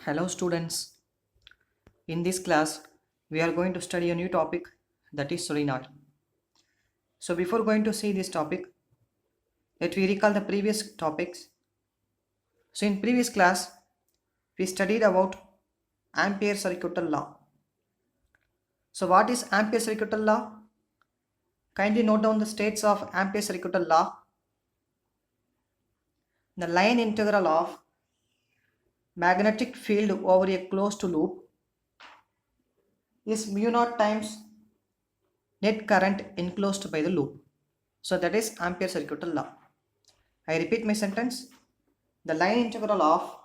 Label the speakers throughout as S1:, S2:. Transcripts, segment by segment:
S1: Hello students, in this class we are going to study a new topic, that is solenoid. So before going to see this topic, let we recall the previous topics. So in previous class we studied about Ampere circuital law. So what is Ampere circuital law? Kindly note down the states of Ampere circuital law. The line integral of magnetic field over a closed loop is mu naught times net current enclosed by the loop. So that is Ampere circuital law. I repeat my sentence. The line integral of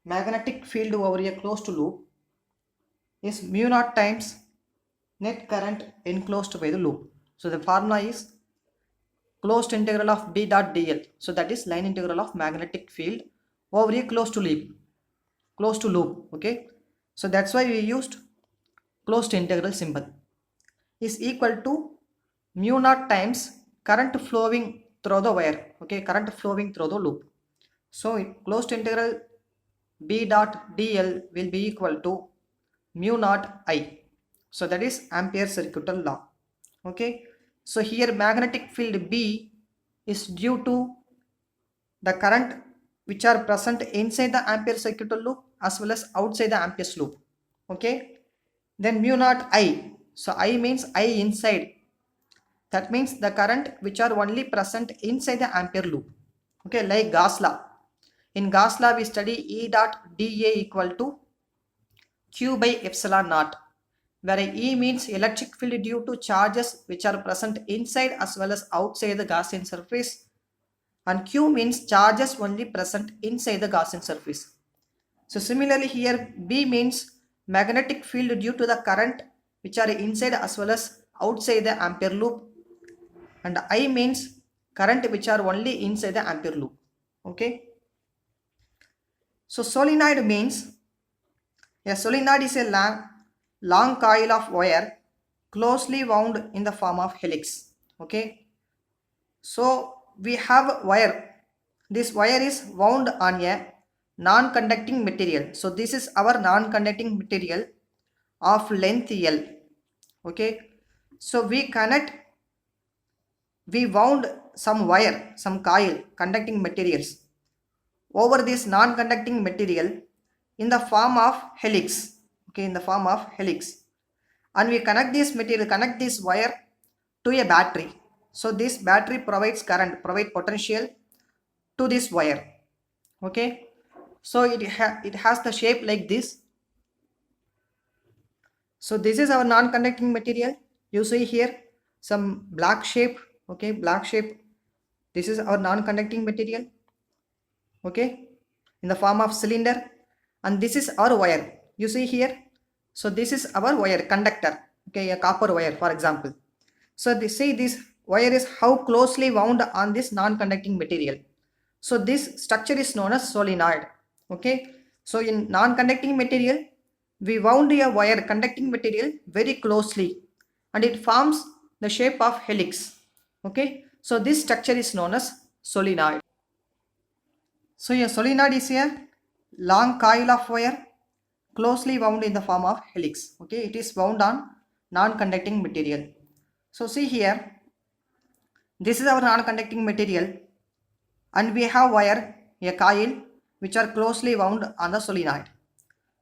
S1: magnetic field over a closed loop is mu naught times net current enclosed by the loop. So the formula is closed integral of B dot dl. So that is line integral of magnetic field over a closed loop. Closed loop. Okay. So that's why we used closed integral symbol. Is equal to mu naught times current flowing through the wire. Okay. Current flowing through the loop. So closed integral B dot dl will be equal to mu naught I. So that is Ampere circuital law. Okay. So here magnetic field B is due to the current which are present inside the Ampere circuital loop as well as outside the Ampere's loop. Okay. Then mu naught I. So I means I inside. That means the current which are only present inside the Ampere loop. Okay. Like Gauss law. In Gauss law we study E dot dA equal to Q by epsilon naught, where E means electric field due to charges which are present inside as well as outside the Gaussian surface, and Q means charges only present inside the Gaussian surface. So similarly here B means magnetic field due to the current which are inside as well as outside the Ampere loop, and I means current which are only inside the Ampere loop. Okay. So solenoid means a solenoid is a long coil of wire closely wound in the form of helix. Okay. So we have wire. This wire is wound on a non-conducting material. So this is our non-conducting material of length L. Okay. So we wound some wire, some coil, conducting materials over this non-conducting material in the form of helix. Okay, in the form of helix, and we connect this wire to a battery. So this battery provides current, provide potential to this wire. Okay, so it has the shape like this. So this is our non-conducting material. You see here some black shape. Okay, black shape. This is our non-conducting material. Okay, in the form of cylinder, and this is our wire. You see here. So this is our wire, conductor. Okay, a copper wire for example. So this wire is how closely wound on this non-conducting material. So this structure is known as solenoid. Okay, so in non-conducting material we wound a wire, conducting material, very closely, and it forms the shape of helix. Okay, so this structure is known as solenoid. So a solenoid is a long coil of wire closely wound in the form of helix. Okay, it is wound on non-conducting material. So see here, this is our non-conducting material, and we have wire, a coil, which are closely wound on the solenoid.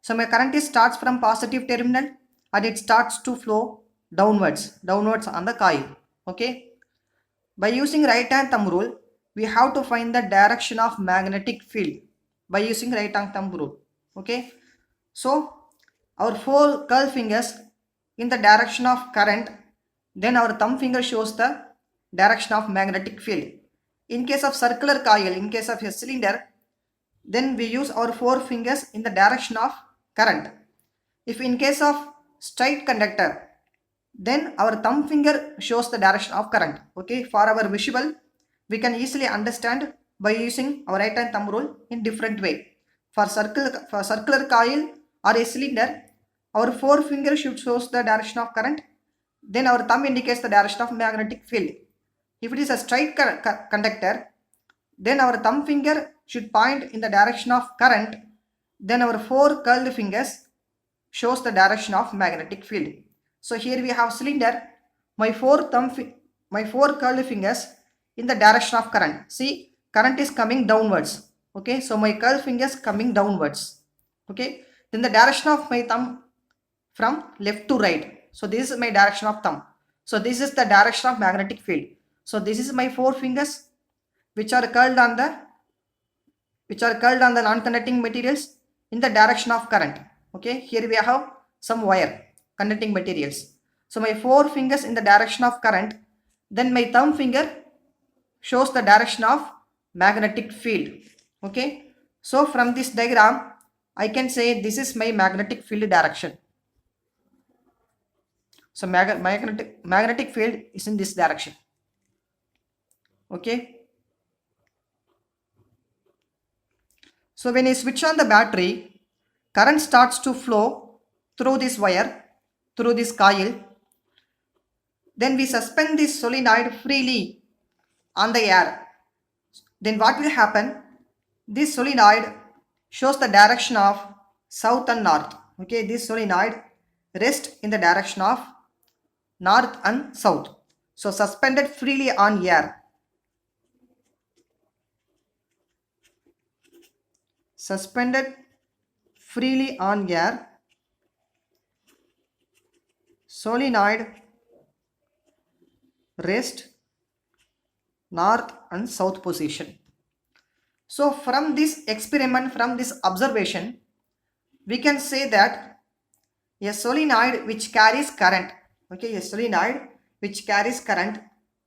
S1: So my current starts from positive terminal and it starts to flow downwards on the coil. Okay. By using right hand thumb rule, we have to find the direction of magnetic field by using right hand thumb rule. Okay. So our four curl fingers in the direction of current, then our thumb finger shows the direction of magnetic field. In case of circular coil, in case of a cylinder, then we use our four fingers in the direction of current. If in case of straight conductor, then our thumb finger shows the direction of current. Okay, for our visual, we can easily understand by using our right hand thumb rule in different way. For circular coil or a cylinder, our four fingers should shows the direction of current, then our thumb indicates the direction of magnetic field. If it is a straight conductor, then our thumb finger should point in the direction of current, then our 4 curled fingers shows the direction of magnetic field. So here we have cylinder, my 4 curled fingers in the direction of current. See, current is coming downwards. Okay, so my curled fingers coming downwards. Okay, then the direction of my thumb from left to right. So this is my direction of thumb. So this is the direction of magnetic field. So this is my 4 fingers which are curled on the non-conducting materials in the direction of current. Okay, here we have some wire conducting materials. So my 4 fingers in the direction of current, then my thumb finger shows the direction of magnetic field. Okay, so from this diagram I can say this is my magnetic field direction. So magnetic field is in this direction. Okay, so when I switch on the battery, current starts to flow through this wire, through this coil. Then we suspend this solenoid freely on the air. Then what will happen? This solenoid shows the direction of south and north. Okay, this solenoid rests in the direction of north and south. So suspended freely on air. Suspended freely on air, solenoid rest north and south position. So from this experiment, from this observation, we can say that a solenoid which carries current, okay, a solenoid which carries current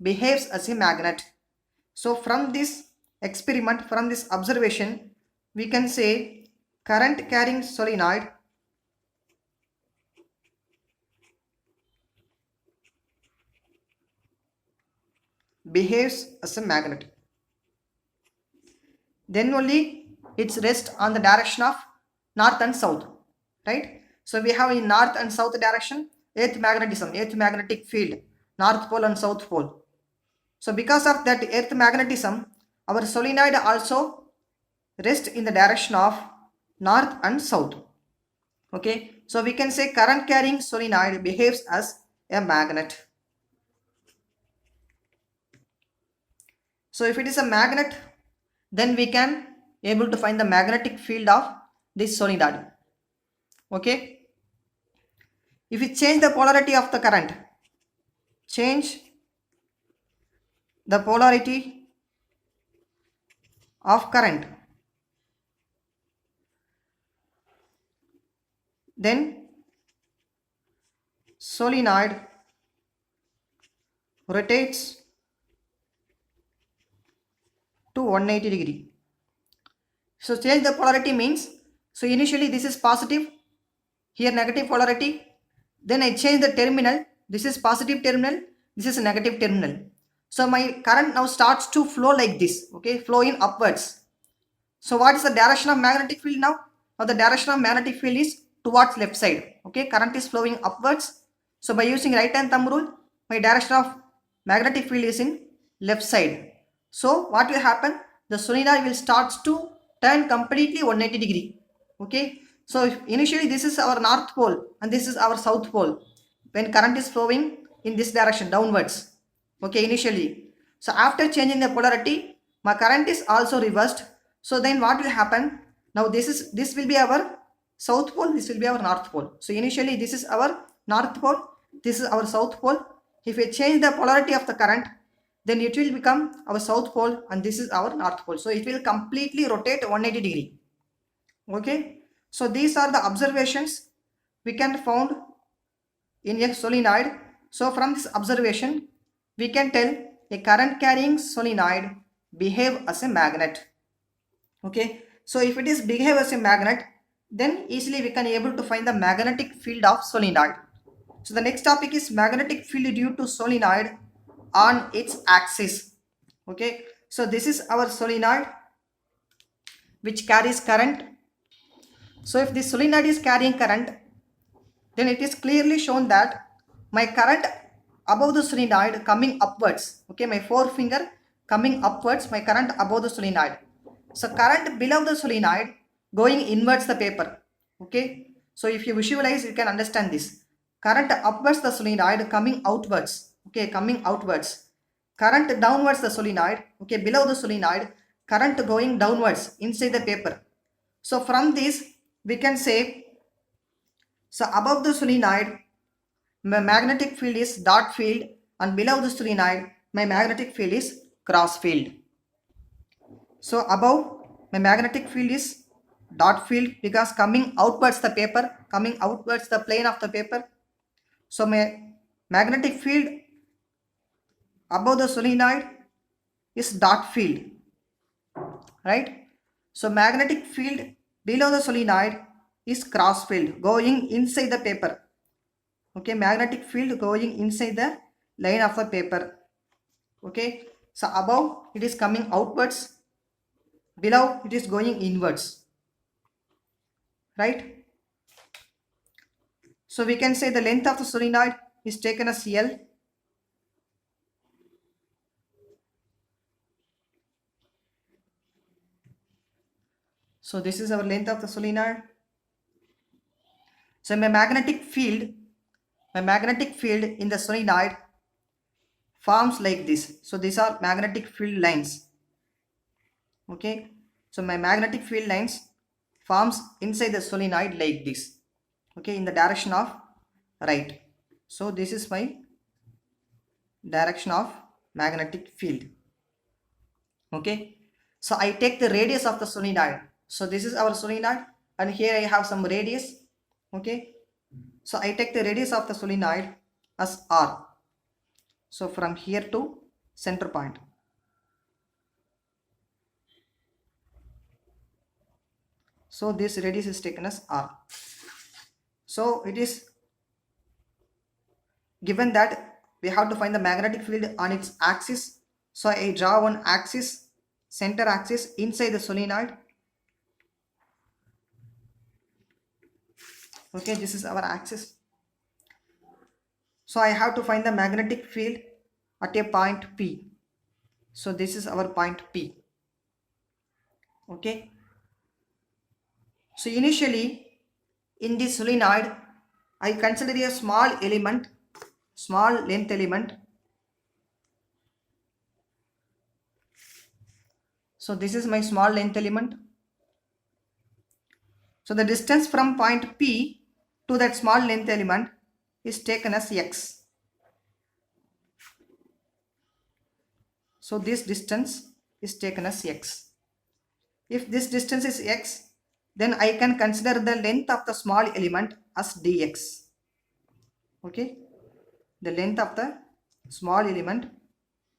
S1: behaves as a magnet. So from this experiment, from this observation, we can say current carrying solenoid behaves as a magnet. Then only its rest on the direction of north and south, right? So we have in north and south direction earth magnetism, earth magnetic field, north pole and south pole. So because of that earth magnetism, our solenoid also rest in the direction of north and south. Okay, so we can say current carrying solenoid behaves as a magnet. So if it is a magnet, then we can able to find the magnetic field of this solenoid. Okay, if we change the polarity of the current, change the polarity of current, then solenoid rotates to 180 degree. So change the polarity means, so initially this is positive, here negative polarity, then I change the terminal, this is positive terminal, this is a negative terminal. So my current now starts to flow like this, okay, flowing upwards. So what is the direction of magnetic field now? Now the direction of magnetic field is towards left side, okay, current is flowing upwards. So by using right hand thumb rule, my direction of magnetic field is in left side. So what will happen? The solenoid will start to turn completely 180 degree. Okay. So initially this is our north pole and this is our south pole. When current is flowing in this direction downwards. Okay, initially. So after changing the polarity, my current is also reversed. So then what will happen? Now this will be our south pole, this will be our north pole. So initially this is our north pole, this is our south pole. If we change the polarity of the current, then it will become our south pole and this is our north pole. So it will completely rotate 180 degree. Okay. So these are the observations we can found in a solenoid. So from this observation, we can tell a current carrying solenoid behave as a magnet. Okay. So if it is behave as a magnet, then easily we can able to find the magnetic field of solenoid. So the next topic is magnetic field due to solenoid on its axis. Okay, so this is our solenoid which carries current. So if this solenoid is carrying current, then it is clearly shown that my current above the solenoid coming upwards. Okay, my forefinger coming upwards, my current above the solenoid. So current below the solenoid going inwards the paper. Okay, so if you visualize, you can understand this. Current upwards the solenoid, coming outwards. Okay, coming outwards. Current downwards the solenoid. Okay, below the solenoid, current going downwards inside the paper. So from this we can say, so above the solenoid my magnetic field is dot field, and below the solenoid my magnetic field is cross field. So above my magnetic field is dot field because coming outwards the paper, coming outwards the plane of the paper. So my magnetic field above the solenoid is dot field, right? So magnetic field below the solenoid is cross field going inside the paper. Okay, magnetic field going inside the line of the paper. Okay, so above it is coming outwards, below it is going inwards, right? So we can say the length of the solenoid is taken as L. So this is our length of the solenoid. So my magnetic field in the solenoid forms like this. So these are magnetic field lines. Okay, so my magnetic field lines forms inside the solenoid like this. Okay, in the direction of right. So this is my direction of magnetic field. Okay, so I take the radius of the solenoid. So this is our solenoid, and here I have some radius. Okay, so I take the radius of the solenoid as R. So from here to center point. So this radius is taken as R. So it is given that we have to find the magnetic field on its axis. So I draw one axis, center axis inside the solenoid. Okay, this is our axis. So I have to find the magnetic field at a point P. So this is our point P. Okay. So initially in this solenoid I consider a small element, small length element. So this is my small length element. So the distance from point P to that small length element is taken as x. So this distance is taken as x. If this distance is x, then I can consider the length of the small element as dx. Okay, the length of the small element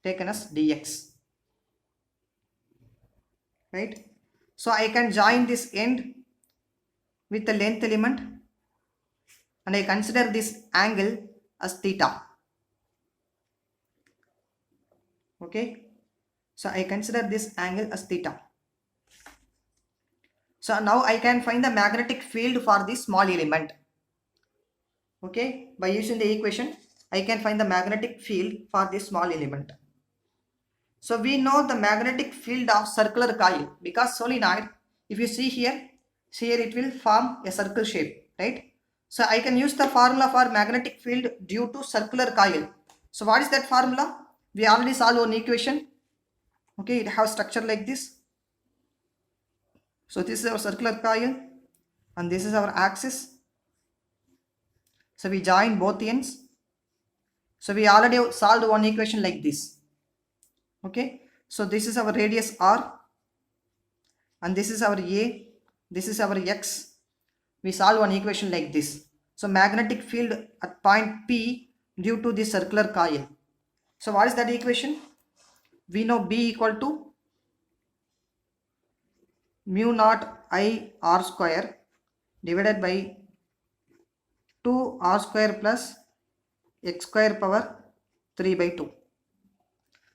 S1: taken as dx, right? So I can join this end with the length element and I consider this angle as theta. Okay, so I consider this angle as theta. So now I can find the magnetic field for this small element. Okay, by using the equation I can find the magnetic field for this small element. So we know the magnetic field of circular coil because solenoid, if you see here it will form a circle shape, right? So I can use the formula for magnetic field due to circular coil. So what is that formula? We already solved one equation. Okay, it has structure like this. So this is our circular coil and this is our axis. So we join both ends. So we already solved one equation like this. Okay, so this is our radius R and this is our A, this is our X. We solve one equation like this. So magnetic field at point P due to this circular coil. So what is that equation? We know B equal to mu naught I R square divided by 2 R square plus X square power 3 by 2.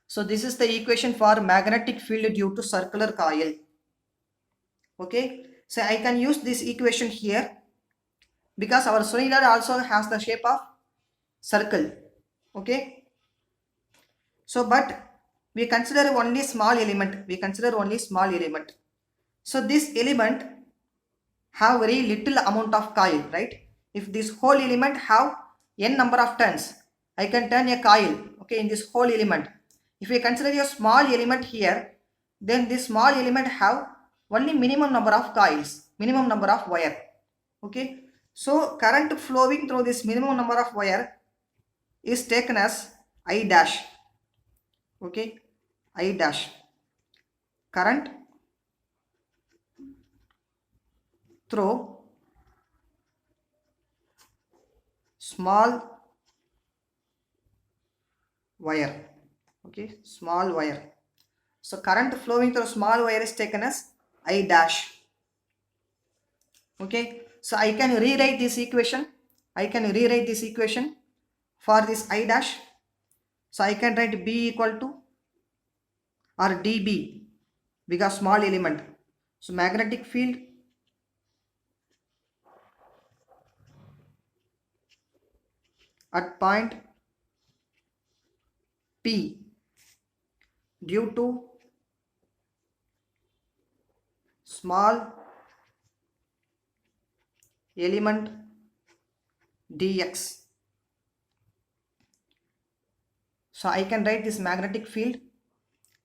S1: So this is the equation for magnetic field due to circular coil. Okay, so I can use this equation here because our solenoid also has the shape of circle. Okay, so but we consider only small element. So this element have very little amount of coil, right? If this whole element have n number of turns, I can turn a coil, okay, in this whole element. If we consider a small element here, then this small element have only minimum number of coils, minimum number of wire, okay. So current flowing through this minimum number of wire is taken as I dash, okay, I dash. Current through small wire, okay, small wire. So current flowing through small wire is taken as I dash, okay. So I can rewrite this equation, for this I dash. So I can write B equal to or dB because small element. So magnetic field at point P due to small element dx. So I can write this magnetic field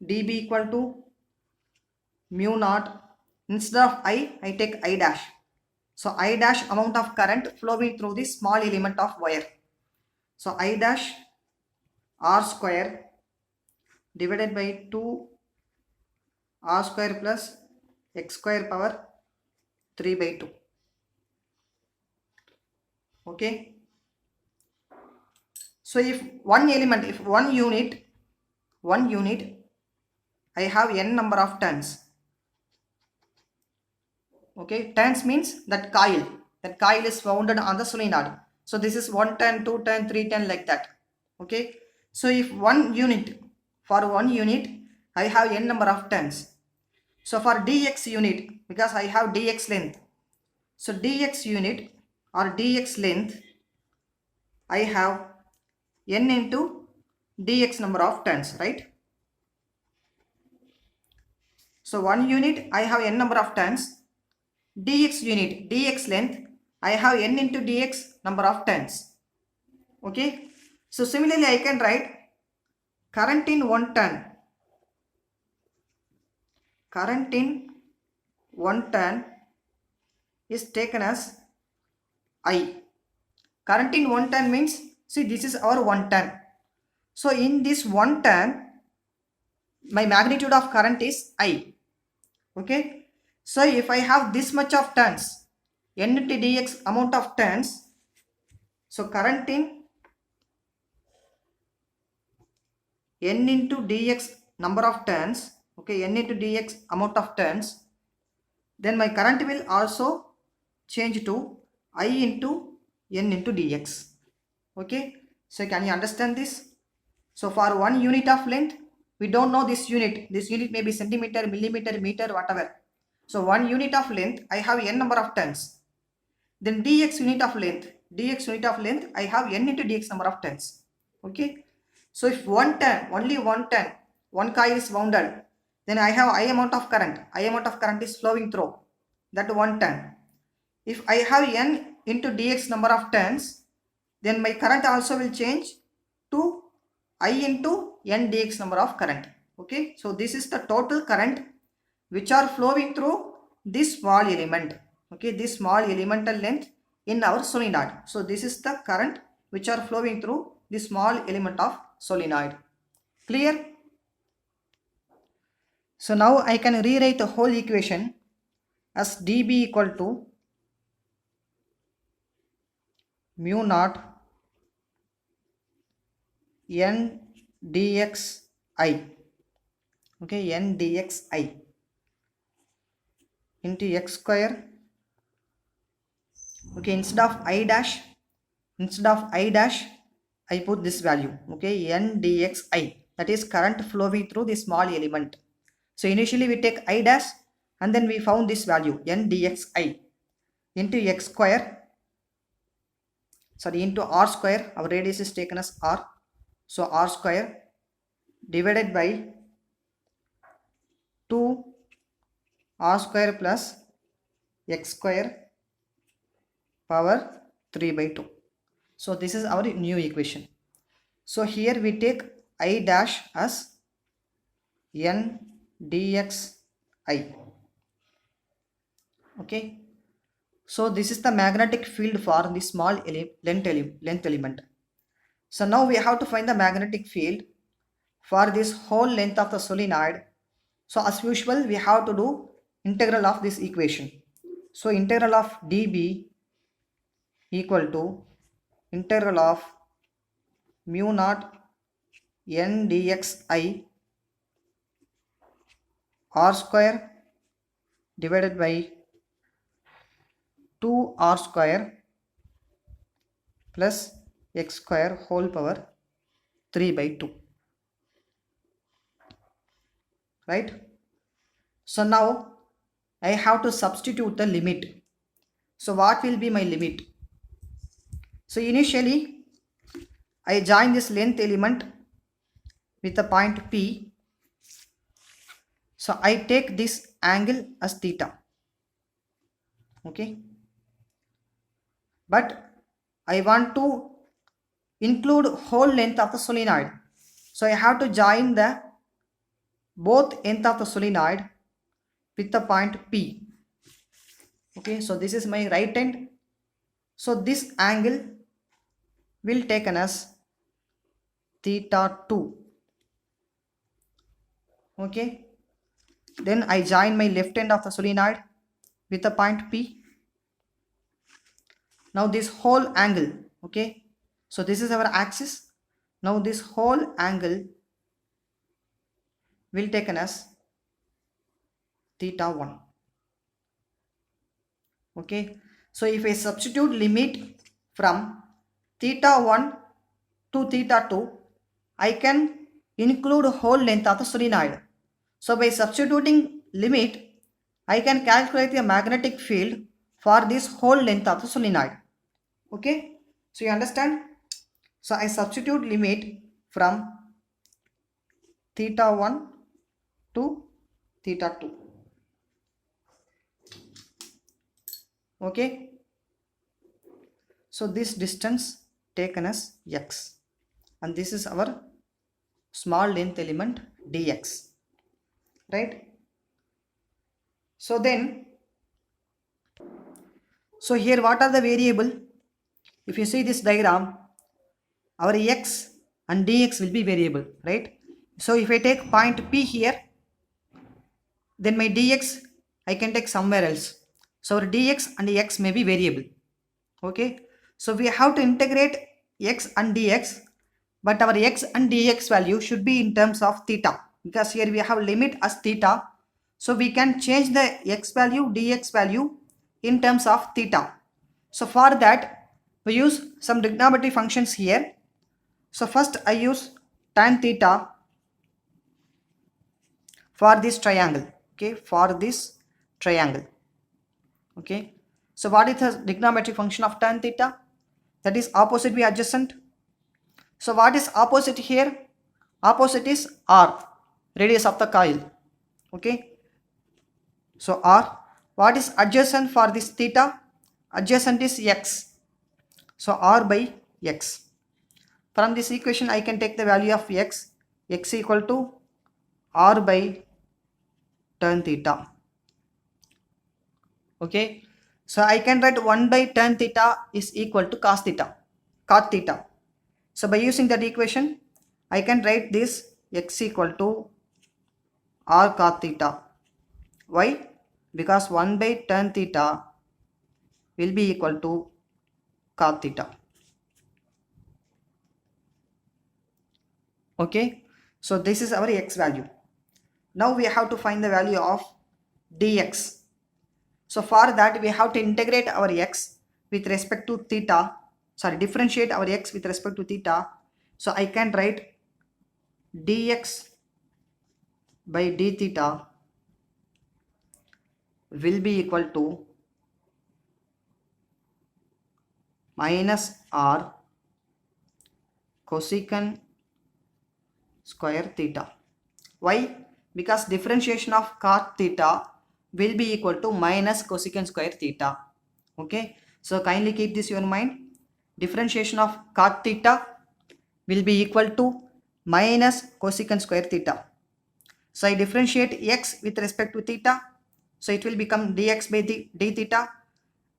S1: dB equal to mu naught. Instead of I take I dash. So I dash amount of current flowing through this small element of wire. So I dash R square divided by 2 R square plus x square power 3 by 2. Okay. So if one element, if one unit, I have n number of turns. Okay, turns means that coil is wounded on the solenoid. So this is 1 turn, 2 turn, 3 turn, like that. Okay, so if for one unit I have n number of turns. So for dx unit, because I have dx length, so dx unit or dx length, I have n into dx number of turns, right? So one unit I have n number of turns. Dx unit, dx length, I have n into dx number of turns. Okay. So similarly I can write current in 1 turn. Current in 1 turn is taken as I. Current in 1 turn means, see, this is our 1 turn. So in this 1 turn, my magnitude of current is I. Okay. So if I have this much of turns, n into dx amount of turns, so current in n into dx number of turns, okay, n into dx amount of turns, then my current will also change to I into n into dx. Okay, so can you understand this? So for one unit of length, we don't know this unit may be centimeter, millimeter, meter, whatever. So one unit of length, I have n number of turns. Then dx unit of length, I have n into dx number of turns. Okay, so if only one turn, one coil is wounded, then I have I amount of current is flowing through that one turn. If I have n into dx number of turns, then my current also will change to I into n dx number of current. Okay, so this is the total current which are flowing through this small element. Okay, this small elemental length in our solenoid. So this is the current which are flowing through the small element of solenoid. Clear? So now I can rewrite the whole equation as dB equal to mu naught n dx I. Okay, n dx I into x square. Okay, instead of I dash, I put this value. Okay, n dx I, that is current flowing through the small element. So initially we take I dash and then we found this value n dx I into x square, sorry, into r square. Our radius is taken as r, so r square divided by 2 r square plus x square power 3 by 2. So this is our new equation. So here we take I dash as n dx I. Okay. So this is the magnetic field for the small length element. So now we have to find the magnetic field for this whole length of the solenoid. So as usual we have to do integral of this equation. So integral of dB equal to integral of mu naught n dx I r square divided by 2r square plus x square whole power 3 by 2. Right? So now I have to substitute the limit. So what will be my limit? So initially I join this length element with the point P. So I take this angle as theta. Okay. But I want to include whole length of the solenoid. So I have to join the both end of the solenoid with the point P. Okay, so this is my right end. So this angle will taken as theta 2. Okay, then I join my left end of the solenoid with the point P. Now this whole angle, okay, so this is our axis. Now this whole angle will taken as theta 1. Okay, so if I substitute limit from theta 1 to theta 2, I can include whole length of the solenoid. So by substituting limit, I can calculate the magnetic field for this whole length of the solenoid. Okay, so you understand? So I substitute limit from theta 1 to theta 2. Okay, so this distance taken as x, and this is our small length element dx, right? So then, so here what are the variable? If you see this diagram, our x and dx will be variable, right? So if I take point P here, then my dx I can take somewhere else. So our dx and x may be variable. Okay, so we have to integrate x and dx, but our x and dx value should be in terms of theta, because here we have limit as theta. So we can change the x value, dx value in terms of theta. So for that we use some trigonometry functions here. So first I use tan theta for this triangle. Okay, for this triangle. Okay, so what is the trigonometric function of tan theta? That is opposite by adjacent. So what is opposite here? Opposite is r, radius of the coil. Okay, so r. What is adjacent for this theta? Adjacent is x. So r by x. From this equation I can take the value of x. X equal to r by tan theta. Okay, so I can write 1 by tan theta is equal to cos theta, cot theta. So by using that equation I can write this x equal to r cot theta. Why? Because 1 by tan theta will be equal to cot theta. Okay, so this is our x value. Now we have to find the value of dx. So for that we have to integrate our x with respect to theta, differentiate our x with respect to theta. So I can write dx by d theta will be equal to minus r cosecant square theta. Why? Because differentiation of cot theta will be equal to minus cosecant square theta. Okay, So kindly keep this in your mind. Differentiation of cot theta will be equal to minus cosecant square theta. So I differentiate x with respect to theta. So it will become dx by d theta.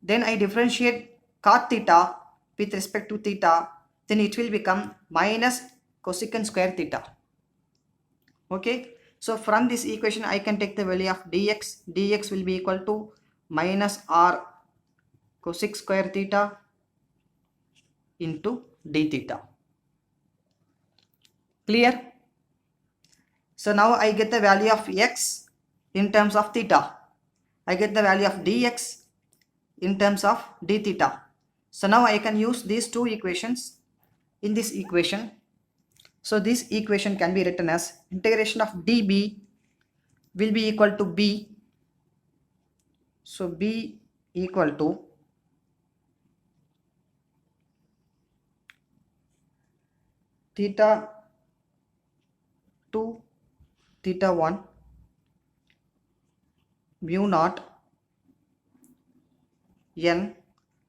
S1: Then I differentiate cot theta with respect to theta. Then it will become minus cosecant square theta. Okay. So from this equation I can take the value of dx. Dx will be equal to minus r cosec square theta into d theta. Clear? So now I get the value of x in terms of theta. I get the value of dx in terms of d theta. So now I can use these two equations in this equation. So this equation can be written as integration of db will be equal to b. So b equal to theta 2 theta 1 mu naught n.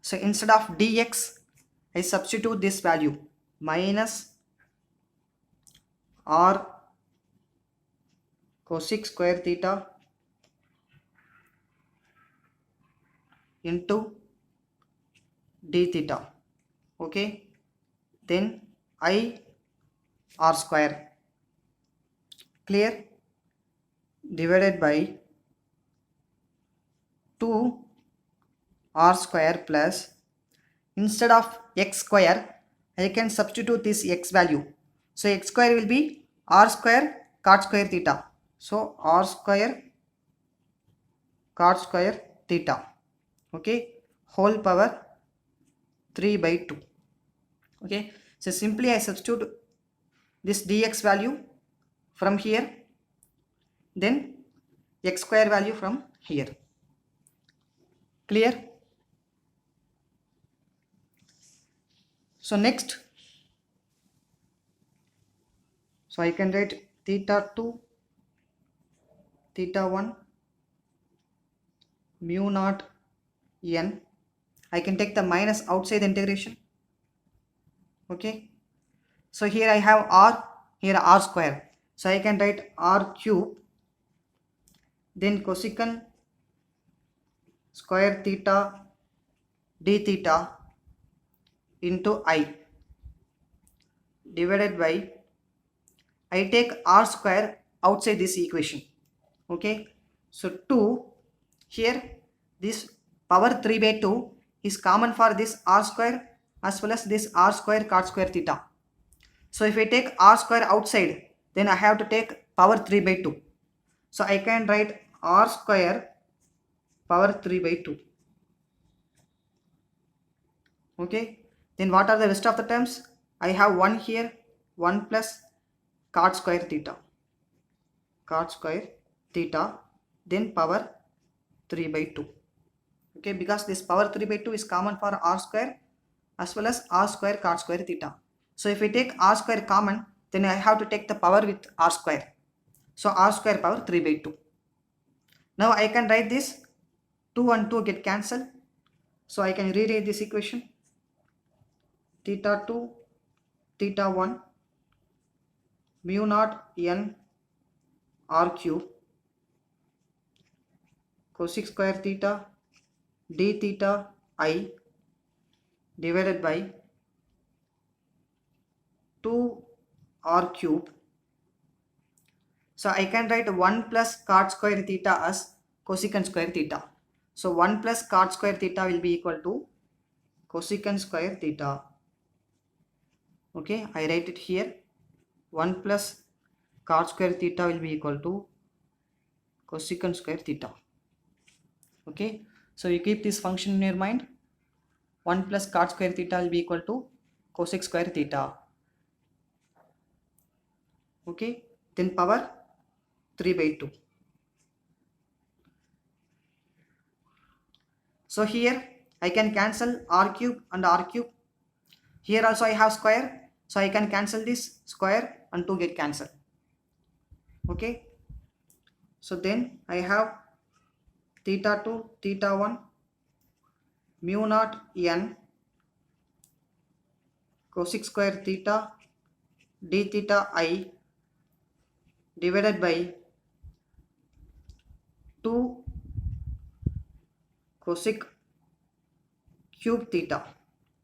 S1: So instead of dx I substitute this value minus r cosec square theta into d theta. Okay, then I r square, clear, divided by 2 r square plus, instead of x square I can substitute this x value. So x square will be r square cot square theta. So r square cot square theta. Okay, whole power 3 by 2. Okay, so simply I substitute this dx value from here, then x square value from here. Clear? So next, so I can write theta 2 theta 1 mu naught n. I can take the minus outside the integration. Okay, so here I have r, here r square, so I can write r cube, then cosecant square theta d theta into I divided by, I take r square outside this equation. Okay, so 2 here, this power 3 by 2 is common for this r square as well as this r square cot square theta. So if I take r square outside, then I have to take power 3 by 2. So I can write r square power 3 by 2. Okay, then what are the rest of the terms? I have 1 here, 1 plus cot square theta, then power 3 by 2. Okay, because this power 3 by 2 is common for r square as well as r square cot square theta. So if I take r square common, then I have to take the power with r square. So r square power 3 by 2. Now I can write this 2 and 2 get cancelled. So I can rewrite this equation theta 2 theta 1 mu naught n r cube cosec square theta d theta I divided by 2 r cube. So I can write 1 plus cot square theta as cosecant square theta. So 1 plus cot square theta will be equal to cosecant square theta. Okay, I write it here. 1 plus cot square theta will be equal to cosecant square theta. Okay, so you keep this function in your mind. 1 plus cot square theta will be equal to cosec square theta. Okay, then power 3 by 2. So here I can cancel r cube and r cube. Here also I have square, so I can cancel this square and 2 get cancelled. Okay, so then I have theta 2 theta 1 mu naught n cosec square theta d theta I divided by 2 cosec cube theta.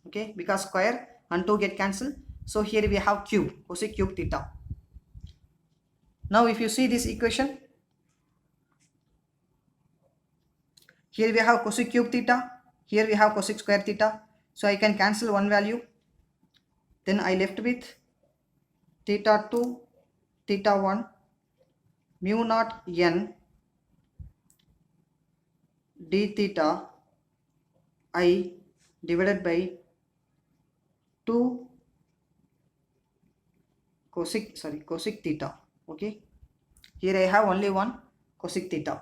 S1: Okay, because square and 2 get cancelled, so here we have cube, cosec cube theta. Now if you see this equation, here we have cosec cube theta, here we have cosec square theta, so I can cancel one value, then I left with theta 2 theta 1 mu naught n d theta I divided by 2 cosec theta. Okay, here I have only one cosec theta.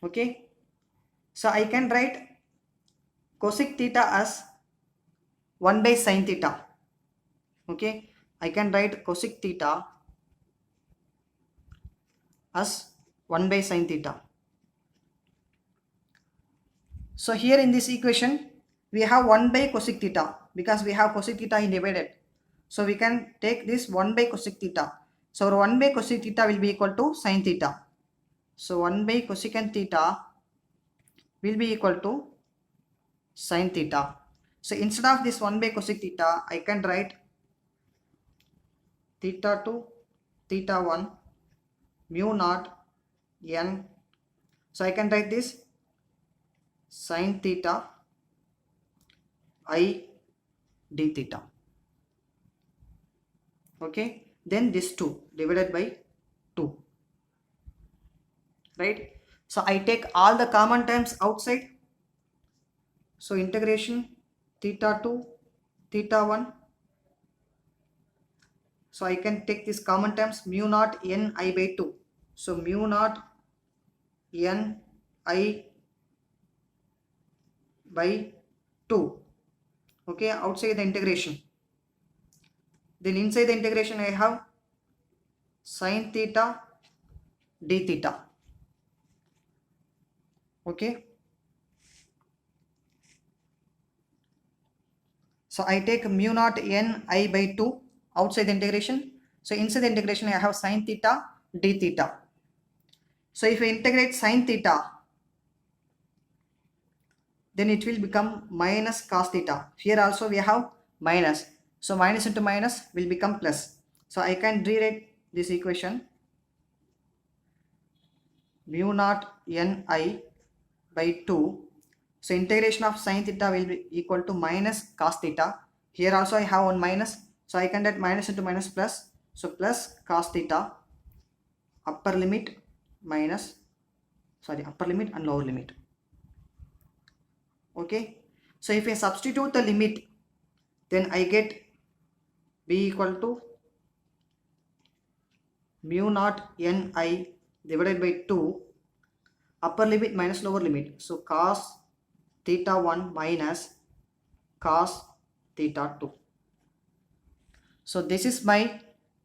S1: Okay, so I can write cosec theta as 1 by sin theta. Okay, I can write cosec theta as 1 by sin theta. So here in this equation we have 1 by cosec theta, because we have cosec theta in divided, so we can take this 1 by cosec theta. So 1 by cosec theta will be equal to sin theta, so 1 by cosecant theta will be equal to sin theta. So instead of this 1 by cosec theta, I can write theta 2 theta 1 mu naught n, so I can write this sin theta I d theta. Okay, then this 2 divided by 2, right? So I take all the common terms outside, so integration theta 2 theta 1, so I can take this common terms mu naught n I by 2, so mu naught n I by 2. Okay, outside the integration, then inside the integration I have sin theta d theta. Okay, so I take mu naught n I by 2 outside the integration, so inside the integration I have sin theta d theta. So if I integrate sin theta, then it will become minus cos theta. Here also we have minus, so minus into minus will become plus, so I can rewrite this equation mu naught n I by 2, so integration of sin theta will be equal to minus cos theta. Here also I have one minus, so I can write minus into minus plus, so plus cos theta upper limit minus upper limit and lower limit. Okay, so if I substitute the limit, then I get b equal to mu naught n I divided by 2 upper limit minus lower limit, so cos theta 1 minus cos theta 2. So this is my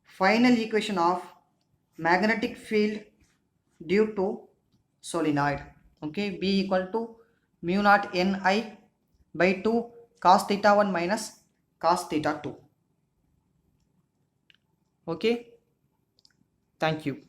S1: final equation of magnetic field due to solenoid. Okay, b equal to mu naught n I by 2 cos theta 1 minus cos theta 2. Okay, thank you.